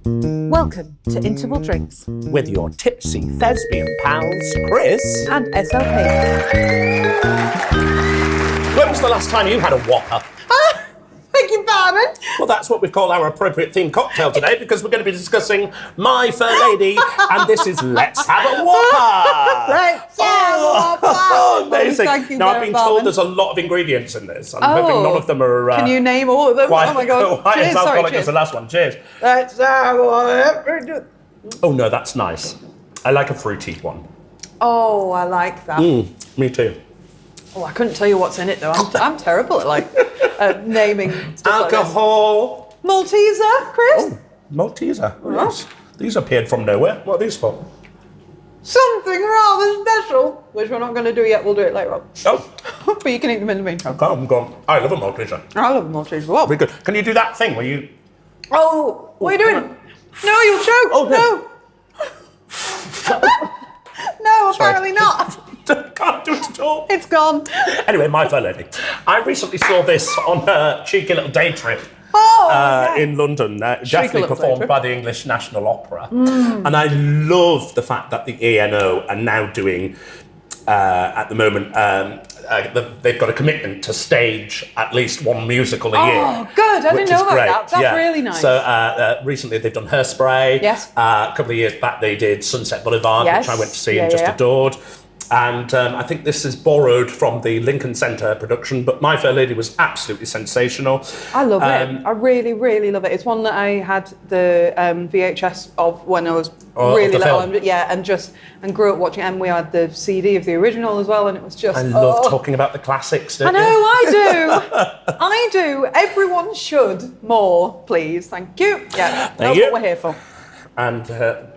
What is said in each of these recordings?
Welcome to Interval Drinks with your tipsy thespian pals, Chris and SLP. When was the last time you had a whopper? Beg your pardon? Well, that's what we've called our appropriate themed cocktail today, because we're going to be discussing My Fair Lady, and this is Let's Have a Whopper! Let's have a whopper! Amazing. Thank you, Now, I've been Barman. told there's a lot of ingredients in this. I'm hoping none of them are... Can you name all of them? quite, Oh my God. quite Cheers, as alcoholic cheers. as the last one. Cheers. Let's have a whopper. Oh, no, that's nice. I like a fruity one. Oh, I like that. Me too. Oh, I couldn't tell you what's in it though. I'm terrible at naming stuff Alcohol. Like this. Malteser, Chris? Oh, Malteser. Oh, yes. These appeared from nowhere. What are these for? Something rather special, which we're not going to do yet. We'll do it later on. Oh. But you can eat them in the meantime. I'm gone. I love a Malteser. I love Maltesers. What? Very good. Can you do that thing where you... Oh, what are you doing? No, you'll choke. Oh, no. No, apparently not. Can't do it at all. It's gone. Anyway, My Fair Lady. I recently saw this on a cheeky little day trip in London, definitely little day performed trip. by the English National Opera. And I love the fact that the ENO are now doing, at the moment, they've got a commitment to stage at least one musical a year. Oh, good. I didn't know about great. that. That's really nice. So recently they've done Hairspray. Yes. A couple of years back they did Sunset Boulevard, Yes. which I went to see and just adored. And I think this is borrowed from the Lincoln Center production, but My Fair Lady was absolutely sensational. I love it. I really, really love it. It's one that I had the VHS of when I was really little. And grew up watching it. And we had the CD of the original as well, and it was just... I love talking about the classics, don't I know, you? I do. I do. Everyone should more, please. Thank you. Yeah, that's you. what we're here for. And there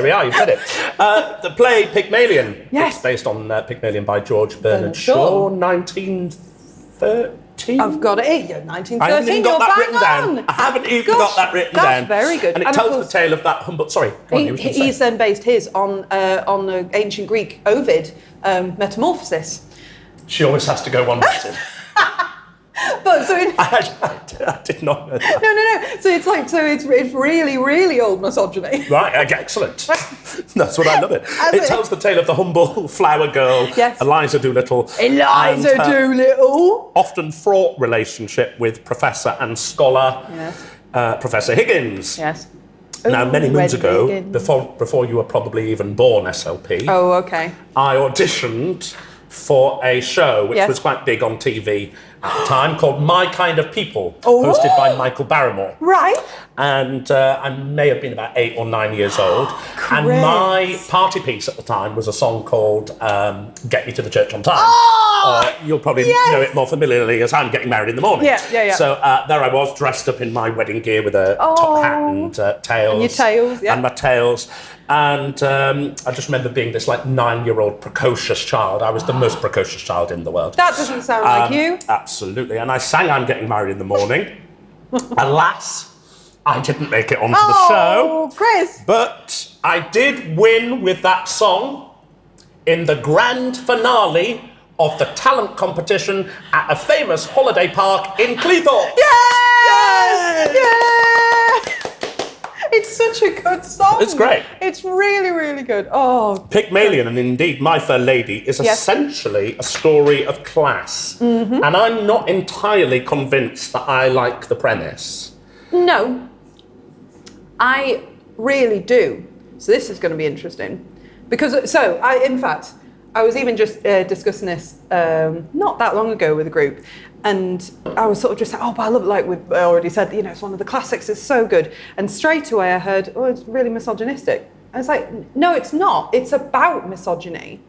we are, you said it. The play Pygmalion. Yes. It's based on Pygmalion by George Bernard Bernard Shaw, Shaw. 1913. I've got it. Yeah, 1913. I haven't even got that written down. I haven't even got that written down. That's very good. And it tells the tale of that humble... Sorry, go on, you were gonna say. He's then based his on the ancient Greek Ovid Metamorphosis. She always has to go one massive. But so in, I did not know that. no. So it's really, really old misogyny. Right, okay, excellent. That's what I love it. It tells the tale of the humble flower girl, Yes. Eliza Doolittle. Eliza and her Doolittle. often fraught relationship with professor and scholar, Yes. Professor Higgins. Yes. Now, Ooh, many moons Red ago, Higgins. before you were probably even born, SLP, Oh, okay. I auditioned for a show which Yes. was quite big on TV at the time, called My Kind of People, Oh. hosted by Michael Barrymore. Right. And I may have been about 8 or 9 years old. And my party piece at the time was a song called Get Me to the Church on Time. Oh, You'll probably yes. know it more familiarly as I'm Getting Married in the Morning. Yeah. So there I was, dressed up in my wedding gear with a top hat and tails. And your tails, yeah. And my tails. And I just remember being this 9-year-old precocious child. I was the most precocious child in the world. That doesn't sound like you. Absolutely. And I sang I'm Getting Married in the Morning. Alas, I didn't make it onto the Oh, show. Chris. But I did win with that song in the grand finale of the talent competition at a famous holiday park in Cleethorpes. Yes! Yeah! It's such a good song. It's great. It's really, really good. Oh. Pygmalion, and indeed My Fair Lady, is Yes. essentially a story of class. And I'm not entirely convinced that I like the premise. No. I really do. So this is going to be interesting. Because, I was even just discussing this not that long ago with a group, and I was sort of just saying, but I love it, like we've already said, it's one of the classics, it's so good. And straight away I heard, it's really misogynistic. I was like, no, it's not. It's about misogyny.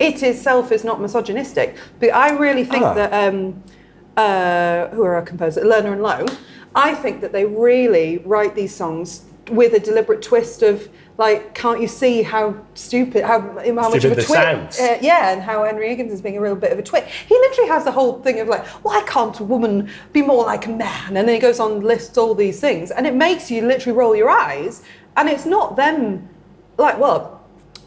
It itself is not misogynistic. But I really think that, who are our composers? Lerner and Lowe. I think that they really write these songs with a deliberate twist of, can't you see how stupid, how much of a twit? Sounds. And how Henry Higgins is being a real bit of a twit. He literally has the whole thing of why can't a woman be more like a man? And then he goes on and lists all these things, and it makes you literally roll your eyes. And it's not them,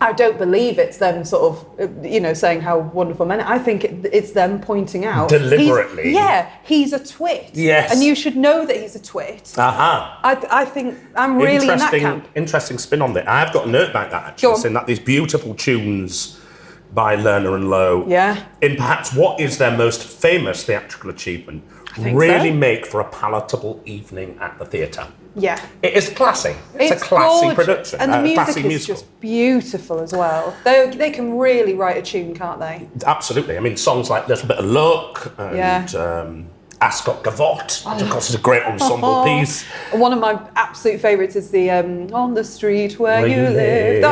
I don't believe it's them sort of, saying how wonderful men. I think it's them pointing out deliberately. He's a twit. Yes, and you should know that he's a twit. I think I'm really in that camp. Interesting spin on it. I have got a note about that actually, saying that these beautiful tunes by Lerner and Lowe, in perhaps what is their most famous theatrical achievement, really make for a palatable evening at the theatre. Yeah. It is classy. It's a classy gorgeous. Production. And the music is just beautiful as well. They can really write a tune, can't they? Absolutely. I mean, songs like Little Bit of Luck and Ascot Gavotte, which of course is a great ensemble piece. One of my absolute favourites is the On the Street Where You Live.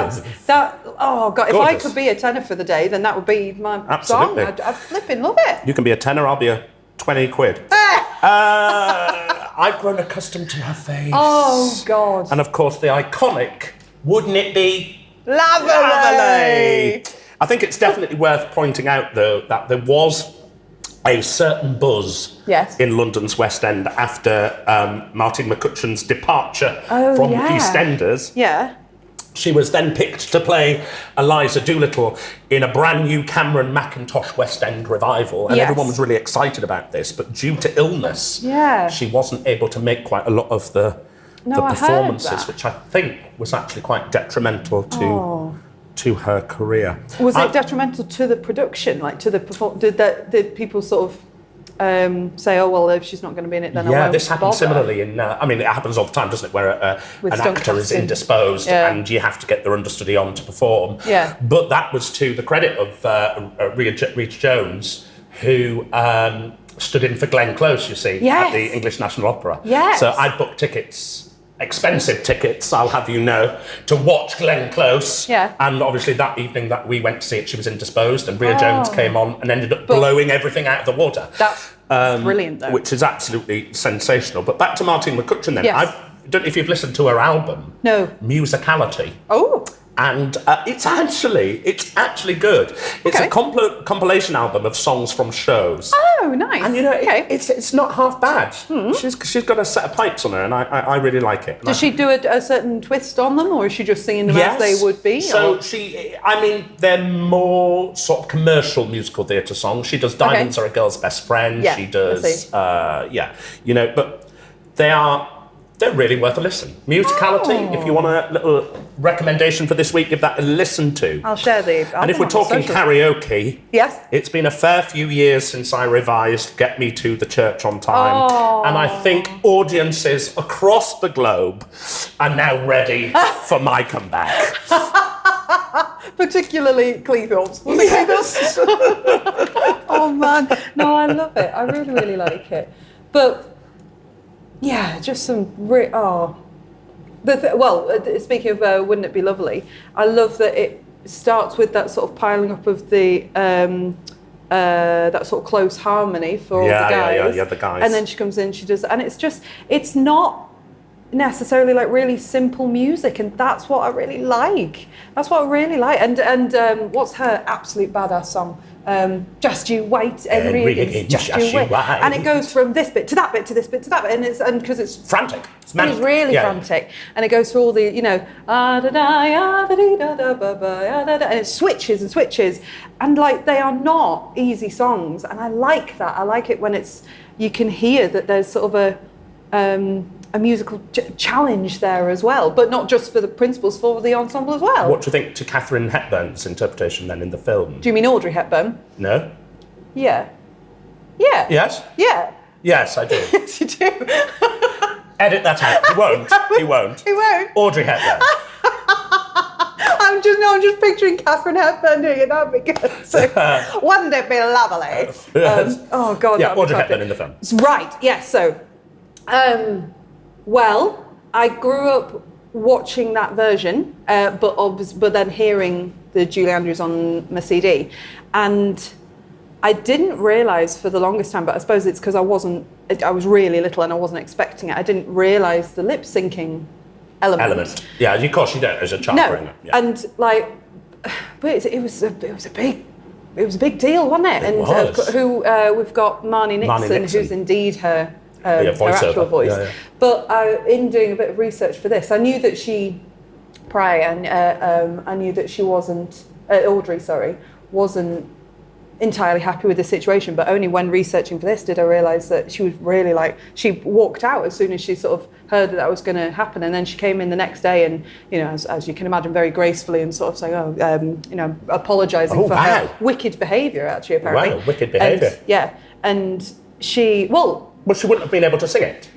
Oh God, if I could be a tenor for the day, then that would be my song. I'd flipping love it. You can be a tenor, I'll be a 20 quid. I've grown accustomed to her face. Oh, God. And of course, the iconic, wouldn't it be lovely? I think it's definitely worth pointing out, though, that there was a certain buzz in London's West End after Martine McCutcheon's departure from EastEnders. Yeah. She was then picked to play Eliza Doolittle in a brand new Cameron Mackintosh West End revival, and everyone was really excited about this, but due to illness, she wasn't able to make quite a lot of the performances, which I think was actually quite detrimental to her career. Was it detrimental to the production, like to the did people sort of say, oh, well, if she's not going to be in it, then I won't this happens bother. Similarly in, it happens all the time, doesn't it, where an actor is indisposed and you have to get their understudy on to perform. Yeah. But that was to the credit of Rita Jones, who stood in for Glenn Close, you see, at the English National Opera. Yes. So I booked tickets, expensive tickets, I'll have you know, to watch Glenn Close. Yeah. And obviously that evening that we went to see it, she was indisposed, and Rhea Jones came on and ended up blowing everything out of the water. That's brilliant, though. Which is absolutely sensational. But back to Martine McCutcheon then. Yes. I don't know if you've listened to her album. No. Musicality. Oh. And it's actually good. It's a compilation album of songs from shows. Oh, nice. And it's not half bad. She's got a set of pipes on her, and I really like it. Does she do a certain twist on them, or is she just singing them as they would be? So they're more sort of commercial musical theatre songs. She does Diamonds Are a Girl's Best Friend. Yeah, she does, but they're really worth a listen. Musicality, if you want a little recommendation for this week, give that a listen to. I'll share the album. And if we're talking karaoke, it's been a fair few years since I revised Get Me to the Church on Time. Oh. And I think audiences across the globe are now ready for my comeback. Particularly Cleethorpes. Yes. Oh man, no, I love it. I really, really like it. But yeah, just some speaking of Wouldn't It Be Lovely, I love that it starts with that sort of piling up of the that sort of close harmony for all the guys. The guys. And then she comes in, she does, and it's not necessarily like really simple music, and that's what I really like. And what's her absolute badass song? Just You Wait, Enrique's Just You Wait. And it goes from this bit to that bit to this bit to that bit, and because it's frantic. It's really frantic, and it goes through all the and it switches and switches, and like they are not easy songs, and I like that. I like it when you can hear that there's sort of a musical challenge there as well, but not just for the principals, for the ensemble as well. What do you think to Katharine Hepburn's interpretation then in the film? Do you mean Audrey Hepburn? No. Yeah. Yeah. Yes? Yeah. Yes, I do. Yes, you do. Edit that out. He won't. He won't. He won't. Audrey Hepburn. I'm just picturing Katharine Hepburn doing it. That'd be good. So, wouldn't it be lovely? Yes. Oh God. Yeah, Audrey Hepburn in the film. Right. Yes. Yeah, so. Well, I grew up watching that version, but then hearing the Julie Andrews on my CD, and I didn't realise for the longest time, but I suppose it's because I was really little and I wasn't expecting it. I didn't realise the lip syncing element. Yeah, of course you don't as a child. No, and like, but it was a big deal, wasn't it? And we've got Marnie Nixon, who's indeed her actual voice. Yeah. But in doing a bit of research for this, I knew that she prior, and I knew that she wasn't, Audrey, wasn't entirely happy with the situation, but only when researching for this did I realise that she was really like, she walked out as soon as she sort of heard that was going to happen, and then she came in the next day and, you know, as you can imagine, very gracefully and sort of saying, you know, apologising for her wicked behaviour, actually, apparently. Wow, wicked behaviour. And she, well, she wouldn't have been able to sing it.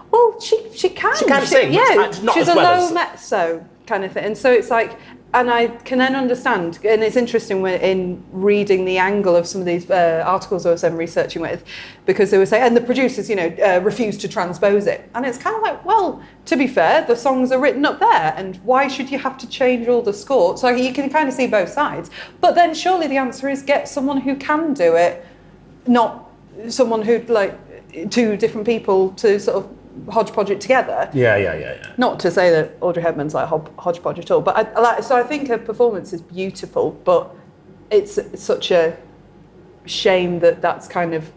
Well, she can. She can sing. Yeah, not she's as a well low as... mezzo kind of thing. And so it's like, and I can then understand, and it's interesting in reading the angle of some of these articles I was researching with, because they were saying, and the producers, you know, refused to transpose it. And it's kind of like, well, to be fair, the songs are written up there, and why should you have to change all the score? So you can kind of see both sides. But then surely the answer is get someone who can do it, not someone who, like, two different people to sort of hodgepodge it together. Yeah. Not to say that Audrey Hepburn's like hodgepodge at all, but I think her performance is beautiful, but it's such a shame that that's kind of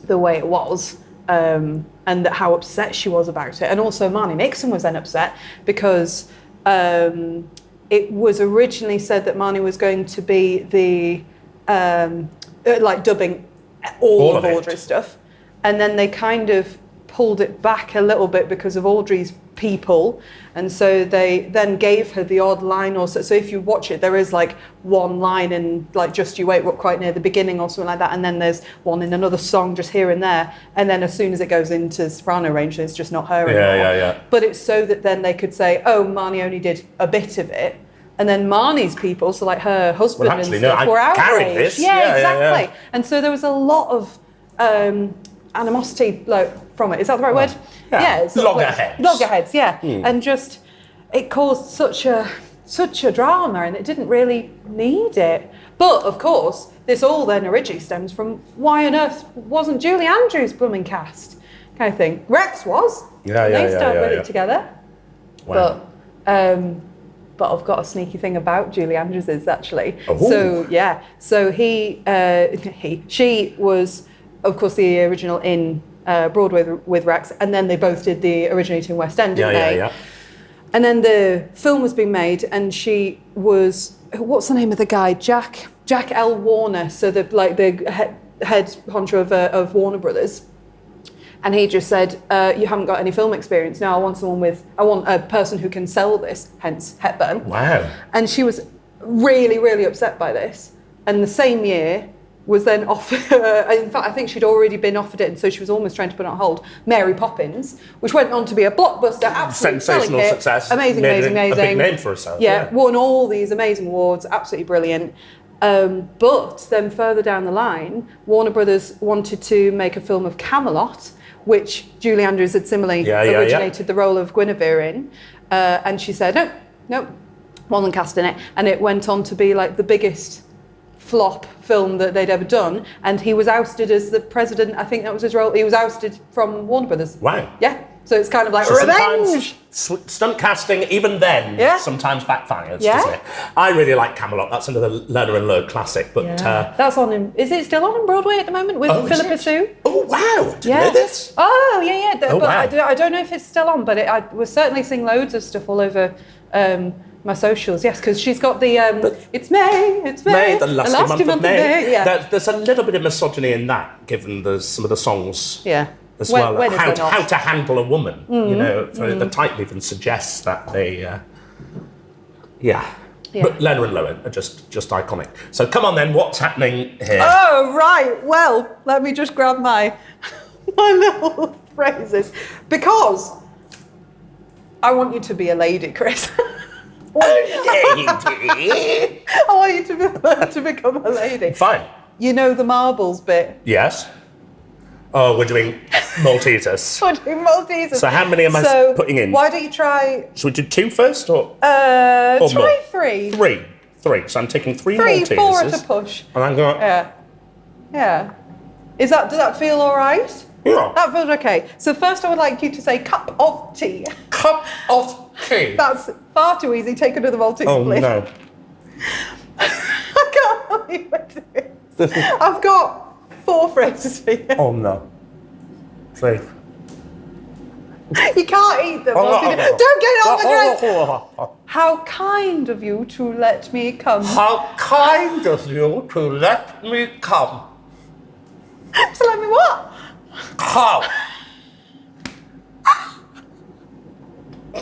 the way it was, and that how upset she was about it. And also Marnie Nixon was then upset because it was originally said that Marnie was going to be the like dubbing all of Audrey's stuff, and then they kind of pulled it back a little bit because of Audrey's people, and so they then gave her the odd line or so. So if you watch it, there is like one line in like Just You Wait, quite near the beginning or something like that, and then there's one in another song just here and there, and then as soon as it goes into soprano range, it's just not her anymore. Yeah. But it's so that then they could say, oh, Marnie only did a bit of it, and then Marnie's people, so like her husband and stuff, were outraged. This. Yeah, exactly. Yeah. And so there was a lot of animosity, like, from it. Is that the right word? Yeah. Loggerheads, yeah. And just, it caused such a drama, and it didn't really need it. But of course, this all then originally stems from why on earth wasn't Julie Andrews bloomin' cast, kind of thing. Rex was. They started with it together. Wow. But I've got a sneaky thing about Julie Andrews is actually. Oh. So she was, of course, the original in Broadway with Rex, and then they both did the originating West End, didn't they? Yeah. And then the film was being made, and she was, what's the name of the guy? Jack L. Warner, so the head honcho of Warner Brothers. And he just said, you haven't got any film experience. Now I want a person who can sell this, hence Hepburn. Wow. And she was really, really upset by this. And the same year was then offered, in fact, I think she'd already been offered it, and so she was almost trying to put it on hold, Mary Poppins, which went on to be a blockbuster, absolute sensational hit, success. Amazing. A big name for herself. Yeah, won all these amazing awards, absolutely brilliant. But then further down the line, Warner Brothers wanted to make a film of Camelot, which Julie Andrews had similarly originated the role of Guinevere in, and she said, no, wasn't cast in it, and it went on to be like the biggest flop film that they'd ever done, and he was ousted as the president. I think that was his role. He was ousted from Warner Brothers. Wow. Yeah. So it's kind of like revenge. Stunt casting, even then, sometimes backfires, doesn't it? I really like Camelot. That's another Lerner and Lowe classic. But that's on him. Is it still on Broadway at the moment with Philippa Sue? Oh wow! Didn't know this. Oh yeah. Wow. I don't know if it's still on, but I was certainly seeing loads of stuff all over my socials. Yes, because she's got the it's May, the last month of May. Yeah. There's a little bit of misogyny in that, given some of the songs. Yeah. As well, how to handle a woman, you know, the title even suggests that they, But Lerner and Lowe are just iconic. So come on then, what's happening here? Oh right, well, let me just grab my little phrases, because I want you to be a lady, Chris. I want you to become a lady. Fine. You know the marbles bit? Yes. Oh, we're doing Maltesers. We're doing Maltesers. So how many am I putting in? Why don't you try... Should we do 2 first, or try more? 3. 3. So I'm taking 3 Maltesers. 4 at a push. And I'm going... Yeah. Does that feel all right? Yeah. That feels okay. So first I would like you to say cup of tea. Cup of tea. That's far too easy. Take another Maltese, please. Oh, no. I can't believe it. I've got 4 phrases for you. Oh, no. Please. You can't eat them. Don't get it on the ground. How kind of you to let me come. How kind of you to let me come. To let me what? How? Do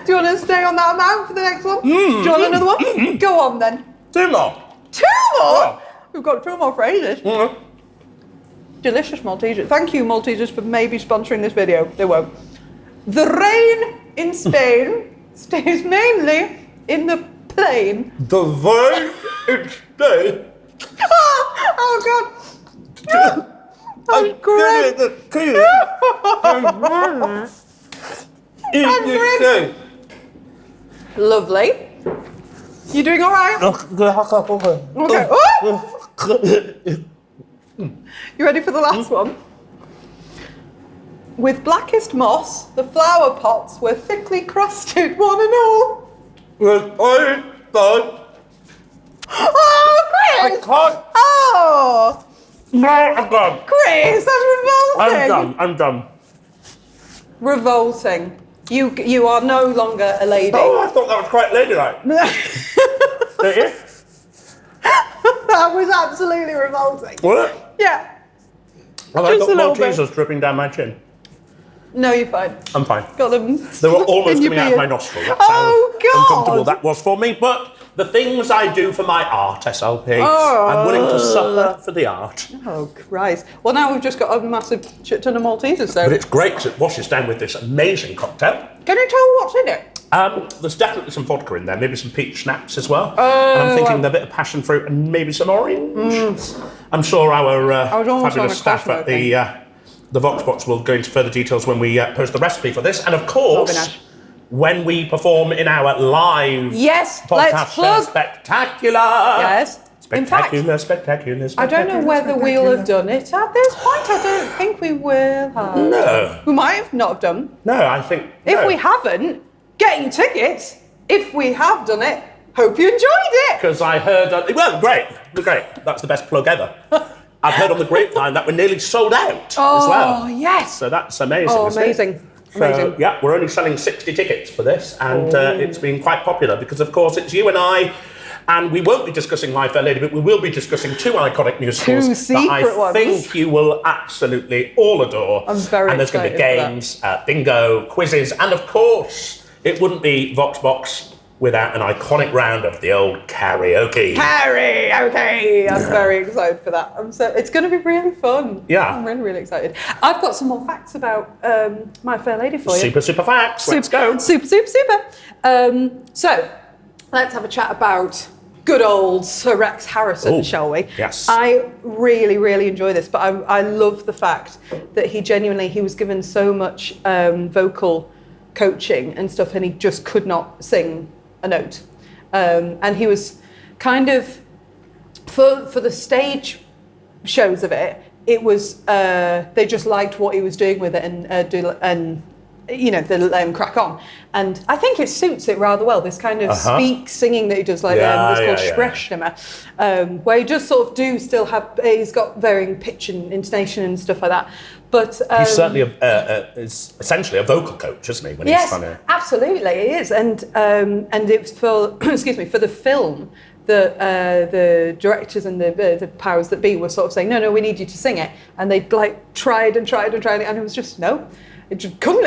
you want to stay on that amount for the next one? Do you want another one? Go on then. 2 more. 2 more? Yeah. We've got 2 more phrases. Delicious Maltesers. Thank you, Maltesers, for maybe sponsoring this video. They won't. The rain in Spain stays mainly in the plain. The rain in Spain. Oh God. That's great. Lovely. You doing all right? Okay. You ready for the last one? With blackest moss, the flower pots were thickly crusted, one and all. Oh, Chris! I can't. Oh! No, I'm done. Chris, that's revolting. I'm done. Revolting. You are no longer a lady. Oh, I thought that was quite ladylike. Don't you? That was absolutely revolting. What? Yeah. Have I Just a got little bit. Maltesers dripping down my chin? No, you're fine. I'm fine. Got them. They were almost in your coming out of beard. my nostril. That's Oh, how God. uncomfortable that was for me. But the things I do for my art, SLP, Oh. I'm willing to suffer for the art. Oh, Christ. Well, now we've just got a massive shit ton of Maltesers, so. But it's great because it washes down with this amazing cocktail. Can you tell what's in it? There's definitely some vodka in there, maybe some peach schnapps as well. And I'm thinking a bit of passion fruit and maybe some orange. I'm sure our was almost on a fabulous staff Cosmo at the Vox Box will go into further details when we post the recipe for this. And of course, nice. when we perform in our live Yes, podcast let's show, plug. Spectacular. Yes. In fact, Spectacular. I don't know whether we'll have done it at this point. I don't think we will have. No. We might have not have done. No, I think. If no. we haven't, get your tickets. If we have done it, hope you enjoyed it. Because I heard, well, great. That's the best plug ever. I've heard on the grapevine that we're nearly sold out as well. Oh, yes. So that's amazing. Oh, isn't it? amazing. So, Amazing. yeah, we're only selling 60 tickets for this, and it's been quite popular because, of course, it's you and I, and we won't be discussing My Fair Lady, but we will be discussing 2 iconic musicals Two that secret I ones. think you will absolutely all adore. I'm very And there's going to be excited for games, bingo, quizzes, and of course, it wouldn't be Vox Box without an iconic round of the old karaoke. Okay. I'm very excited for that. It's going to be really fun. Yeah. I'm really, really excited. I've got some more facts about My Fair Lady for you. Super facts. Let's go. Super. So, let's have a chat about good old Sir Rex Harrison, Ooh, shall we? yes. I really, really enjoy this, but I love the fact that he was given so much vocal coaching and stuff, and he just could not sing a note. And he was kind of, for the stage shows of it, it was, they just liked what he was doing with it and they let him crack on. And I think it suits it rather well, this kind of singing that he does, like this called Sprechstimme, where he does sort of he's got varying pitch and intonation and stuff like that. But he's certainly is essentially a vocal coach, isn't he? When yes, he's trying to... absolutely, he is. And it was for for the film. The directors and the powers that be were sort of saying, no, we need you to sing it, and they tried it, and it was just no. It just couldn't.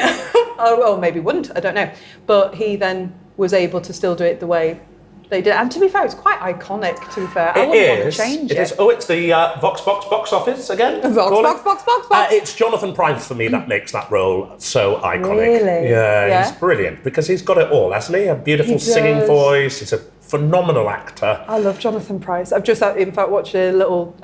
Or maybe wouldn't, I don't know. But he then was able to still do it the way they did. And to be fair, it's quite iconic, to be fair. I wouldn't want to change it. It is. Oh, it's the Vox Box office again? Vox Box. It's Jonathan Pryce for me that makes that role so iconic. Really? Yeah, he's brilliant because he's got it all, hasn't he? A beautiful singing voice. He's a phenomenal actor. I love Jonathan Pryce. I've just, in fact, watched a little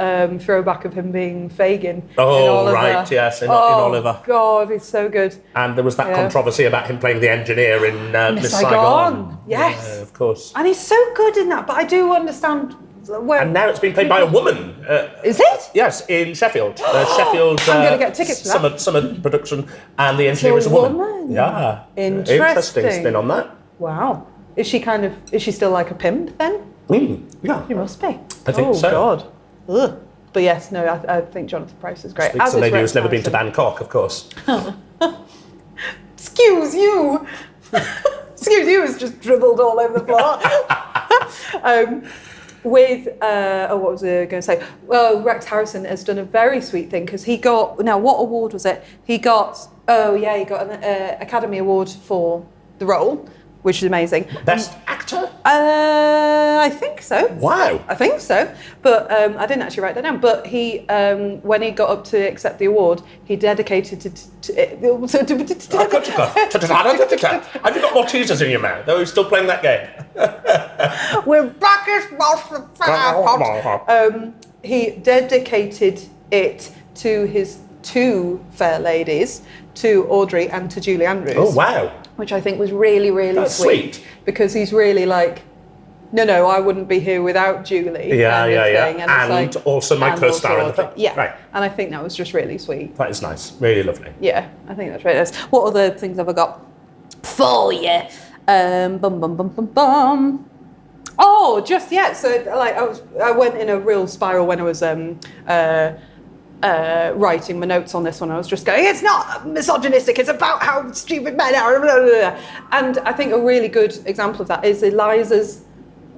throwback of him being Fagin in Oliver. Right, yes, in Oliver. God, he's so good. And there was that controversy about him playing the engineer in Miss Saigon. Yes. Yeah, of course. And he's so good in that, but I do understand where... And now it's been played by a woman. Is it? Yes, in Sheffield. Sheffield. I'm going to get tickets for that. Summer production, and the engineer is a woman. Yeah. Interesting spin on that. Wow. Is she still like a pimp then? Yeah. She must be. I think so. Oh, God. Ugh. But yes, no, I think Jonathan Pryce is great. Speaks a lady who's never been to Bangkok, of course. Excuse you. Excuse you has just dribbled all over the floor. What was I going to say? Well, Rex Harrison has done a very sweet thing because he got, now what award was it? He got an Academy Award for the role, which is amazing. Best actor? I think so. Wow. I think so. But I didn't actually write that down. But he, when he got up to accept the award, he dedicated Have you got more teasers in your mouth? Are you still playing that game? We're back as he dedicated it to his two fair ladies, to Audrey and to Julie Andrews. Oh, wow. Which I think was really, really That's sweet. Because he's really like, no, I wouldn't be here without Julie. Yeah. And, And also my co-star in the film. Yeah. Right. And I think that was just really sweet. That is nice. Really lovely. Yeah, I think that's really nice. What other things have I got for you? Oh, just yet. So like I went in a real spiral when I was writing my notes on this one. I was just going, it's not misogynistic, it's about how stupid men are, blah, blah, blah. And I think a really good example of that is Eliza's,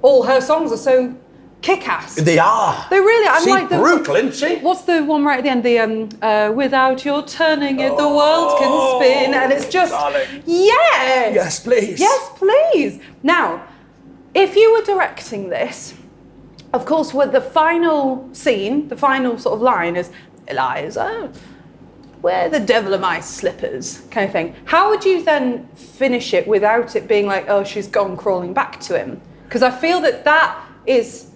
all her songs are so kick-ass. They are. They really are. She's brutal, isn't she? What's the one right at the end? The without your turning it, the world can spin. And it's just, darling. Yes. Yes, please. Yes, please. Now, if you were directing this, of course, with the final scene, the final sort of line is, Eliza, where the devil are my slippers, kind of thing. How would you then finish it without it being like, oh, she's gone crawling back to him? Because I feel that is,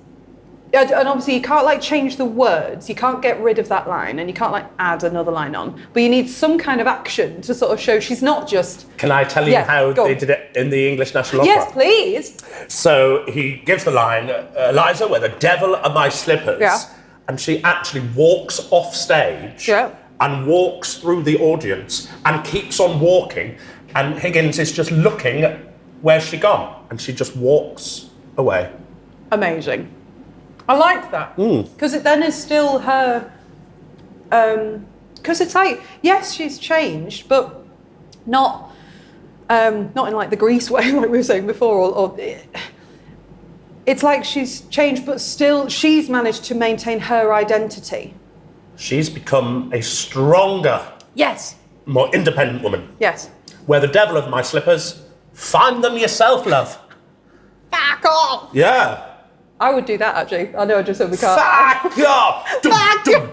and obviously you can't like change the words, you can't get rid of that line, and you can't like add another line on, but you need some kind of action to sort of show she's not just... Can I tell you how they did it in the English National Opera? Yes, please. So he gives the line, Eliza, where the devil are my slippers. Yeah. And she actually walks off stage and walks through the audience and keeps on walking. And Higgins is just looking at where's she gone? And she just walks away. Amazing. I like that. Because it then is still her... Because it's like, yes, she's changed, but not in like the Grease way, like we were saying before, or it's like she's changed, but still she's managed to maintain her identity. She's become a stronger, more independent woman. Yes. Where the devil of my slippers, find them yourself, love. Fuck off! Yeah. I would do that actually. I know I just said we can't. Fuck off! Fuck you!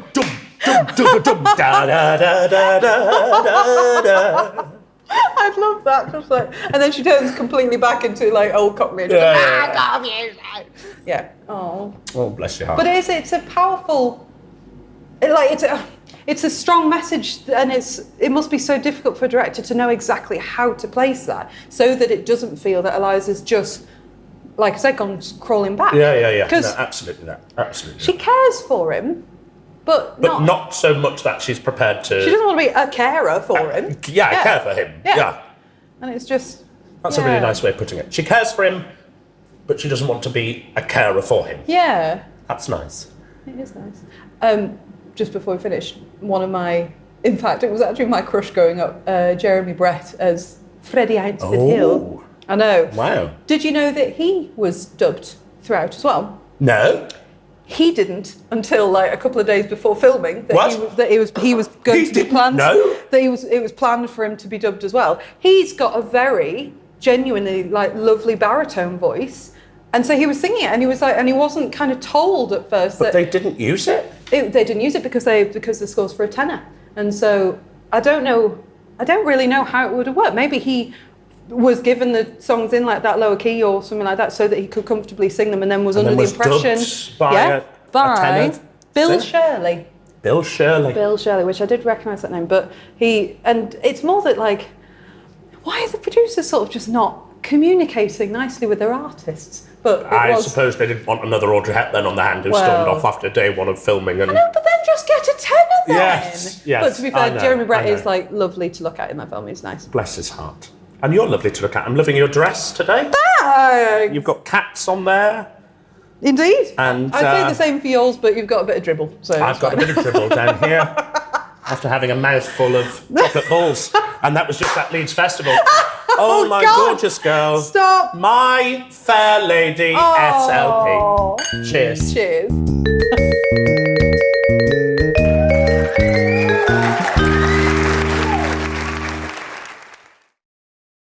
I'd love that, just like, and then she turns completely back into like old Cockney. Yeah. Oh. Oh, bless your heart. But it's a powerful, it's a strong message, and it must be so difficult for a director to know exactly how to place that so that it doesn't feel that Eliza's just, like I said, gone crawling back. Yeah. No, absolutely that. Absolutely. She cares for him, but not so much that she's prepared to... She doesn't want to be a carer for him. Yeah, care for him. Yeah. And it's just... That's a really nice way of putting it. She cares for him, but she doesn't want to be a carer for him. Yeah. That's nice. It is nice. Just before we finish, one of my... In fact, it was actually my crush growing up, Jeremy Brett as Freddie Ainsworth Hill. I know. Wow. Did you know that he was dubbed throughout as well? No. He didn't until like a couple of days before filming. That he was going to be planned. No. That it was planned for him to be dubbed as well. He's got a very genuinely like lovely baritone voice, and so he was singing it, and he was like, and he wasn't kind of told at first but they didn't use it. They didn't use it because the score's for a tenor, and so I don't really know how it would have worked. Maybe he was given the songs in like that lower key or something like that so that he could comfortably sing them, and then was under the impression by Bill Shirley. Bill Shirley, which I did recognise that name, but and it's more that like, why are the producers sort of just not communicating nicely with their artists? But I suppose they didn't want another Audrey Hepburn on the hand who stormed off after day one of filming. And... I know, but then just get a tenor then. Yes. But to be fair, Jeremy Brett is like lovely to look at in that film. He's nice. Bless his heart. And you're lovely to look at. I'm loving your dress today. Thanks. You've got cats on there. Indeed. And I'd say the same for yours, but you've got a bit of dribble. So I've got a bit of dribble down here. after having a mouthful of chocolate balls. And that was just at Leeds Festival. Oh my God. gorgeous girl. Stop. My fair lady SLP. Cheers. Cheers.